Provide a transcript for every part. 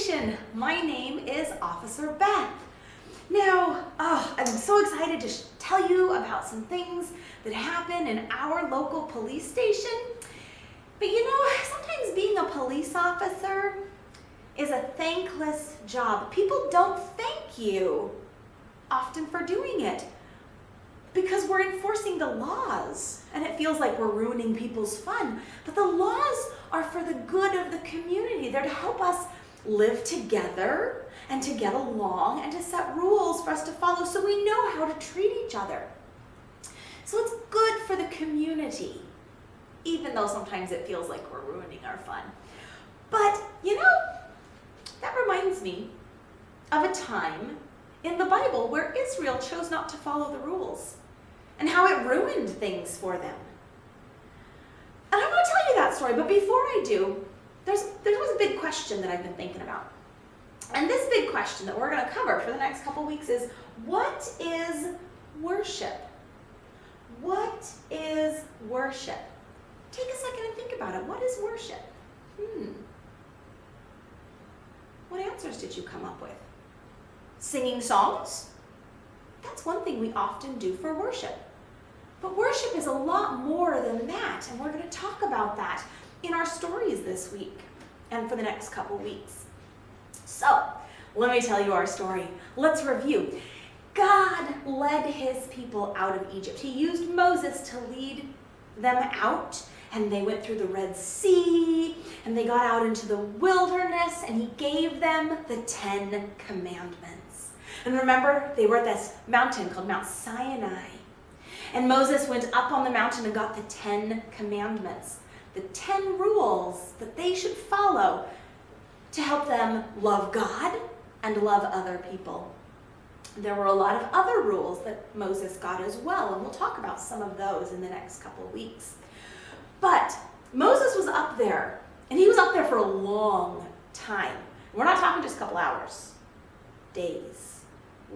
Nation. My name is Officer Beth. Now, I'm so excited to tell you about some things that happen in our local police station. But sometimes being a police officer is a thankless job. People don't thank you often for doing it because we're enforcing the laws and it feels like we're ruining people's fun. But the laws are for the good of the community. They're to help us live together and to get along and to set rules for us to follow so we know how to treat each other. So it's good for the community, even though sometimes it feels like we're ruining our fun. But that reminds me of a time in the Bible where Israel chose not to follow the rules and how it ruined things for them. And I want to tell you that story, but before I do, there was a big question that I've been thinking about. And this big question that we're going to cover for the next couple weeks is, what is worship? What is worship? Take a second and think about it. What is worship? What answers did you come up with? Singing songs? That's one thing we often do for worship. But worship is a lot more than that, and we're going to talk about that in our stories this week and for the next couple weeks. So, let me tell you our story. Let's review. God led his people out of Egypt. He used Moses to lead them out, and they went through the Red Sea, and they got out into the wilderness, and he gave them the 10 Commandments. And remember, they were at this mountain called Mount Sinai. And Moses went up on the mountain and got the 10 Commandments, the 10 rules that they should follow to help them love God and love other people. There were a lot of other rules that Moses got as well, and we'll talk about some of those in the next couple of weeks. But Moses was up there, and he was up there for a long time. We're not talking just a couple hours, days,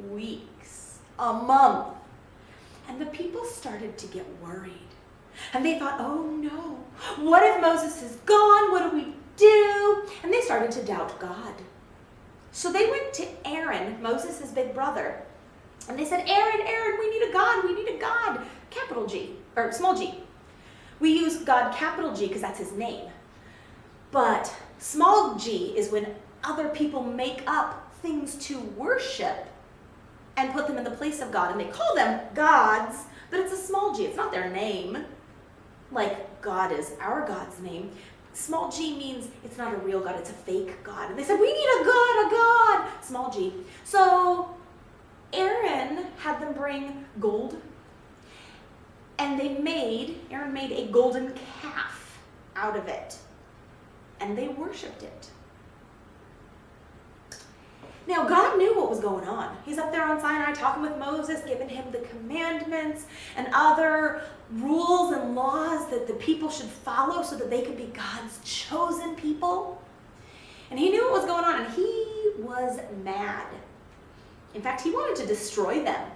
weeks, a month. And the people started to get worried. And they thought, oh no, what if Moses is gone? What do we do? And they started to doubt God. So they went to Aaron, Moses' big brother, and they said, Aaron, we need a God, capital G, or small g. We use God capital G because that's his name. But small g is when other people make up things to worship and put them in the place of God. And they call them gods, but it's a small g. It's not their name, like God is our God's name. Small g means it's not a real God, it's a fake God. And they said, we need a God, small g. So Aaron had them bring gold, and Aaron made a golden calf out of it, and they worshiped it. Now, God knew what was going on. He's up there on Sinai talking with Moses, giving him the commandments and other rules and laws that the people should follow so that they could be God's chosen people. And he knew what was going on, and he was mad. In fact, he wanted to destroy them.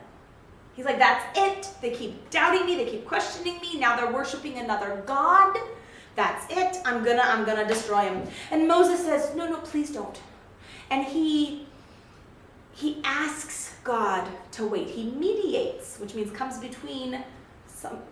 He's like, that's it. They keep doubting me. They keep questioning me. Now they're worshiping another God. That's it. I'm gonna destroy them. And Moses says, no, please don't. And he asks God to wait. He mediates, which means comes between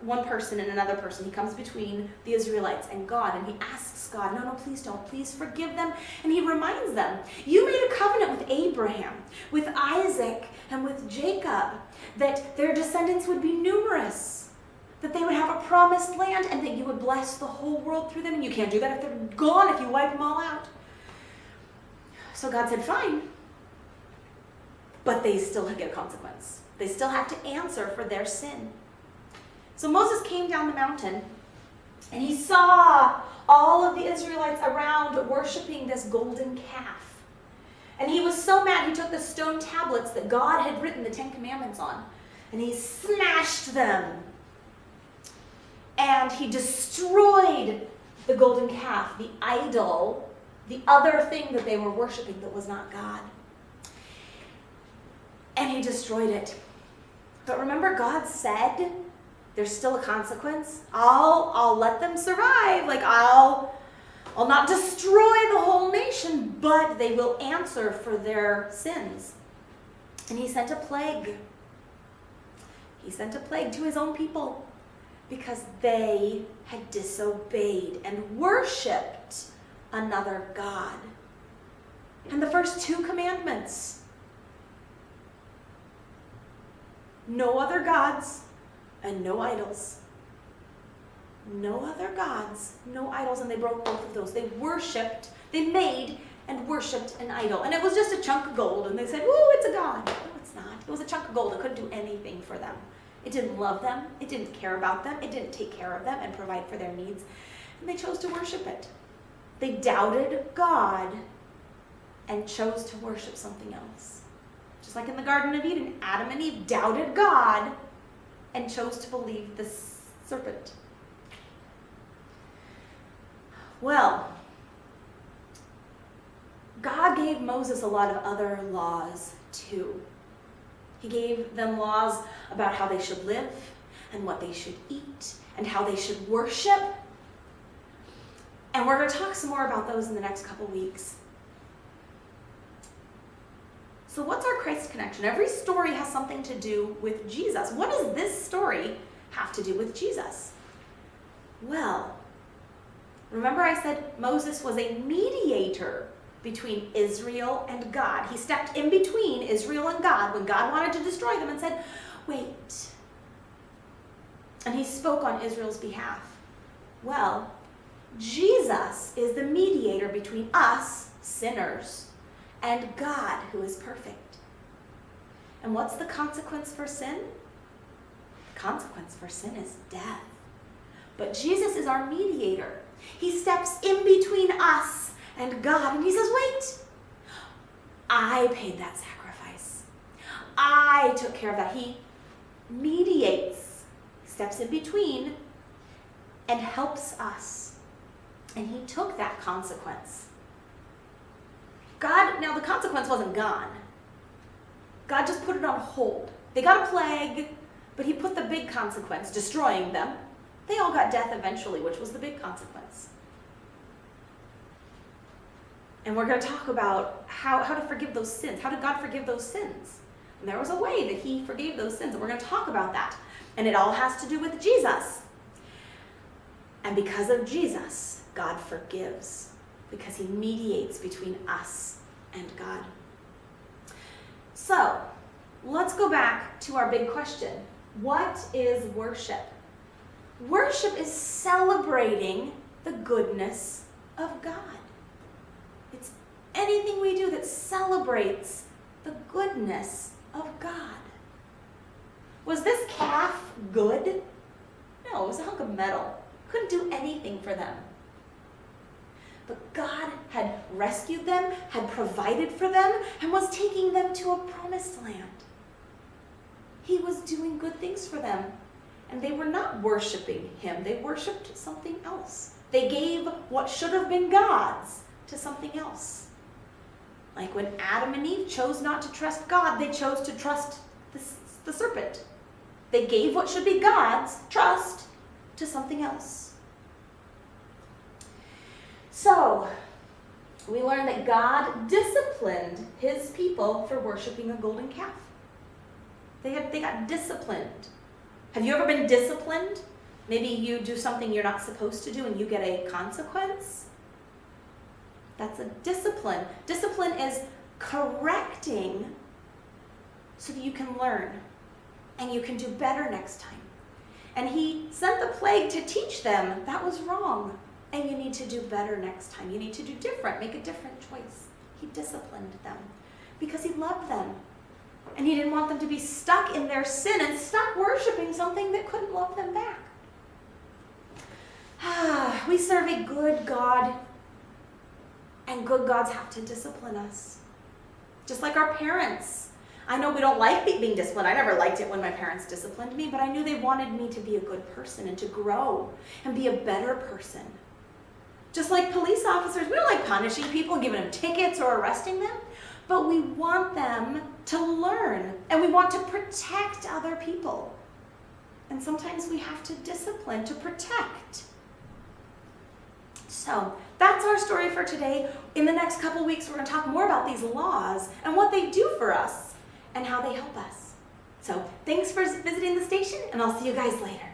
one person and another person. He comes between the Israelites and God, and he asks God, no, please don't. Please forgive them. And he reminds them, you made a covenant with Abraham, with Isaac, and with Jacob, that their descendants would be numerous, that they would have a promised land, and that you would bless the whole world through them. And you can't do that if they're gone, if you wipe them all out. So God said, fine. But they still get a consequence. They still have to answer for their sin. So Moses came down the mountain, and he saw all of the Israelites around worshiping this golden calf. And he was so mad, he took the stone tablets that God had written the 10 Commandments on, and he smashed them. And he destroyed the golden calf, the idol, the other thing that they were worshiping that was not God. And he destroyed it. But remember, God said there's still a consequence. I'll let them survive. Like I'll I'll not destroy the whole nation, but they will answer for their sins. And he sent a plague. He sent a plague to his own people because they had disobeyed and worshipped another god. And the first 2 commandments: no other gods and no idols. No other gods, no idols, and they broke both of those. They made and worshipped an idol. And it was just a chunk of gold, and they said, "Ooh, it's a god." No, it's not. It was a chunk of gold. It couldn't do anything for them. It didn't love them. It didn't care about them. It didn't take care of them and provide for their needs. And they chose to worship it. They doubted God and chose to worship something else. Just like in the Garden of Eden, Adam and Eve doubted God and chose to believe the serpent. Well, God gave Moses a lot of other laws too. He gave them laws about how they should live and what they should eat and how they should worship. And we're going to talk some more about those in the next couple weeks. So what's our Christ connection? Every story has something to do with Jesus. What does this story have to do with Jesus? Well, remember I said Moses was a mediator between Israel and God. He stepped in between Israel and God when God wanted to destroy them and said, "Wait." And he spoke on Israel's behalf. Well, Jesus is the mediator between us, sinners, and God, who is perfect. And what's the consequence for sin? The consequence for sin is death. But Jesus is our mediator. He steps in between us and God, and he says, "Wait, I paid that sacrifice. I took care of that." He mediates, steps in between, and helps us. And he took that consequence. God, now the consequence wasn't gone. God just put it on hold. They got a plague, but he put the big consequence, destroying them. They all got death eventually, which was the big consequence. And we're going to talk about how to forgive those sins. How did God forgive those sins? And there was a way that he forgave those sins, and we're going to talk about that. And it all has to do with Jesus. And because of Jesus, God forgives, because he mediates between us and God. So, let's go back to our big question. What is worship? Worship is celebrating the goodness of God. It's anything we do that celebrates the goodness of God. Was this calf good? No, it was a hunk of metal. Couldn't do anything for them. But God had rescued them, had provided for them, and was taking them to a promised land. He was doing good things for them. And they were not worshiping him. They worshiped something else. They gave what should have been God's to something else. Like when Adam and Eve chose not to trust God, they chose to trust the serpent. They gave what should be God's trust to something else. So, we learned that God disciplined his people for worshiping a golden calf. They got disciplined. Have you ever been disciplined? Maybe you do something you're not supposed to do and you get a consequence. That's a discipline. Discipline is correcting so that you can learn and you can do better next time. And he sent the plague to teach them that was wrong and you need to do better next time. You need to do different, make a different choice. He disciplined them because he loved them. And he didn't want them to be stuck in their sin and stuck worshiping something that couldn't love them back. We serve a good God, and good gods have to discipline us. Just like our parents. I know we don't like being disciplined. I never liked it when my parents disciplined me, but I knew they wanted me to be a good person and to grow and be a better person. Just like police officers, we don't like punishing people and giving them tickets or arresting them. But we want them to learn, and we want to protect other people. And sometimes we have to discipline to protect. So that's our story for today. In the next couple weeks, we're going to talk more about these laws and what they do for us and how they help us. So thanks for visiting the station, and I'll see you guys later.